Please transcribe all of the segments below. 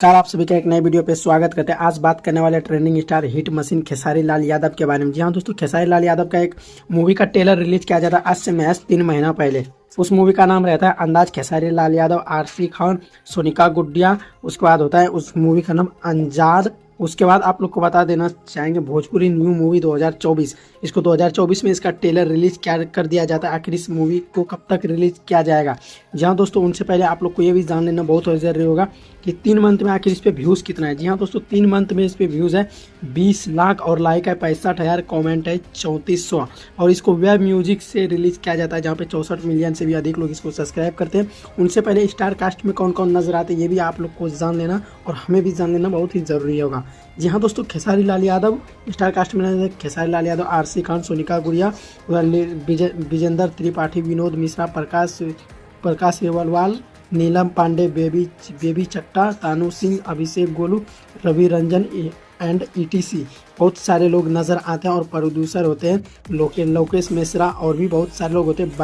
नमस्कार, आप सभी का एक नए वीडियो पे स्वागत करते हैं। आज बात करने वाले trending star hit machine Khesari Lal Yadav के बारे में। जी हाँ दोस्तों, खेसारी लाल यादव का एक मूवी का ट्रेलर रिलीज किया जाता है आज से महज 3 महीना पहले। उस मूवी का नाम रहता है अंदाज। खेसारी लाल यादव, आरसी खान, सोनिका गुडिया, उसके बाद होता है उस मूवी का नाम अंजाद। उसके बाद आप लोग को बता देना चाहेंगे भोजपुरी न्यू मूवी 2024, इसको 2024 में इसका ट्रेलर रिलीज क्या कर दिया जाता है। आखिर इस मूवी को कब तक रिलीज किया जाएगा। जी हाँ दोस्तों, उनसे पहले आप लोग को ये भी जान लेना बहुत जरूरी होगा कि 3 मंथ में आखिर इस पे व्यूज़ कितना है। जी हाँ दोस्तों, 3 मंथ में इस पे व्यूज़ है 20 लाख और लाइक है 65,000, कमेंट है 3400 और इसको वेब म्यूजिक से रिलीज किया जाता है जहाँ पे 64 मिलियन से भी अधिक लोग इसको सब्सक्राइब करते हैं। उनसे पहले स्टार कास्ट में कौन कौन नजर आते हैं ये भी आप लोग को जान लेना और हमें भी जान लेना बहुत ही ज़रूरी होगा। जी हाँ दोस्तों, खेसारी लाल यादव स्टार कास्ट में खेसारी लाल यादव, आरसी खान, सोनिका गुड़िया, विजेंद्र त्रिपाठी, विनोद मिश्रा, प्रकाश रेवलवाल, नीलम पांडे, बेबी चट्टा, तानू सिंह, अभिषेक गोलू, रवि रंजन एंड ईटीसी बहुत सारे लोग नज़र आते हैं और प्रोड्यूसर होते हैं लोकेश मिश्रा और भी बहुत सारे लोग होते हैं।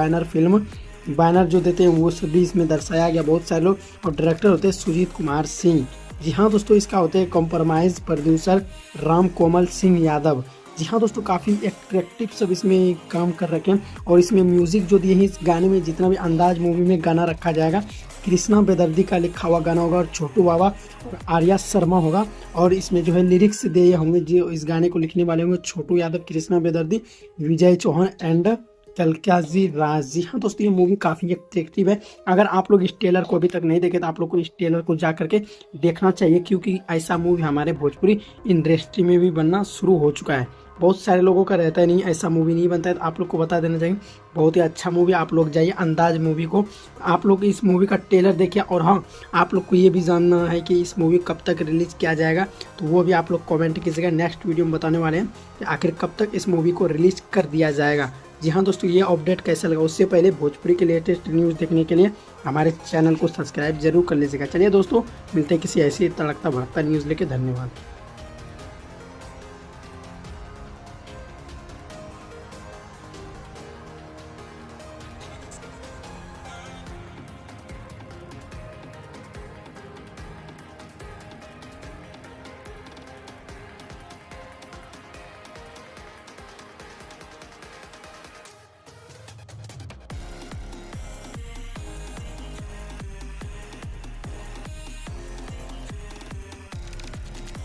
बैनर जो देते हैं वो सभी इसमें दर्शाया गया बहुत सारे लोग और डायरेक्टर होते हैं सुजीत कुमार सिंह। जी हाँ दोस्तों, इसका होते हैं कॉम्प्रोमाइज प्रोड्यूसर राम कोमल सिंह यादव। जी हाँ दोस्तों, काफ़ी एट्रैक्टिव सब इसमें काम कर रखे हैं और इसमें म्यूज़िक जो दिए हैं इस गाने में, जितना भी अंदाज मूवी में गाना रखा जाएगा कृष्णा बेदर्दी का लिखा हुआ गाना होगा और छोटू बाबा और आर्या शर्मा होगा। और इसमें जो है लिरिक्स दिए होंगे जो इस गाने को लिखने वाले होंगे छोटू यादव, कृष्णा बेदर्दी, विजय चौहान एंड कलक्याजी राज। जी हाँ दोस्तों, ये मूवी काफ़ी एट्रैक्टिव है। अगर आप लोग इस ट्रेलर को अभी तक नहीं देखे तो आप लोग को इस ट्रेलर को जा करके देखना चाहिए, क्योंकि ऐसा मूवी हमारे भोजपुरी इंडस्ट्री में भी बनना शुरू हो चुका है। बहुत सारे लोगों का रहता है नहीं, ऐसा मूवी नहीं बनता है, तो आप लोग को बता देना चाहिए बहुत ही अच्छा मूवी। आप लोग जाइए अंदाज मूवी को, आप लोग इस मूवी का ट्रेलर देखिए। और हाँ, आप लोग को ये भी जानना है कि इस मूवी कब तक रिलीज किया जाएगा, तो वो भी आप लोग कमेंट कीजिएगा। नेक्स्ट वीडियो में बताने वाले हैं कि आखिर कब तक इस मूवी को रिलीज कर दिया जाएगा। जी हाँ दोस्तों, ये अपडेट कैसा लगा उससे पहले भोजपुरी के लेटेस्ट न्यूज़ देखने के लिए हमारे चैनल को सब्सक्राइब जरूर कर लीजिएगा। चलिए दोस्तों, मिलते हैं किसी ऐसी तड़कता भड़कता न्यूज़ लेके। धन्यवाद।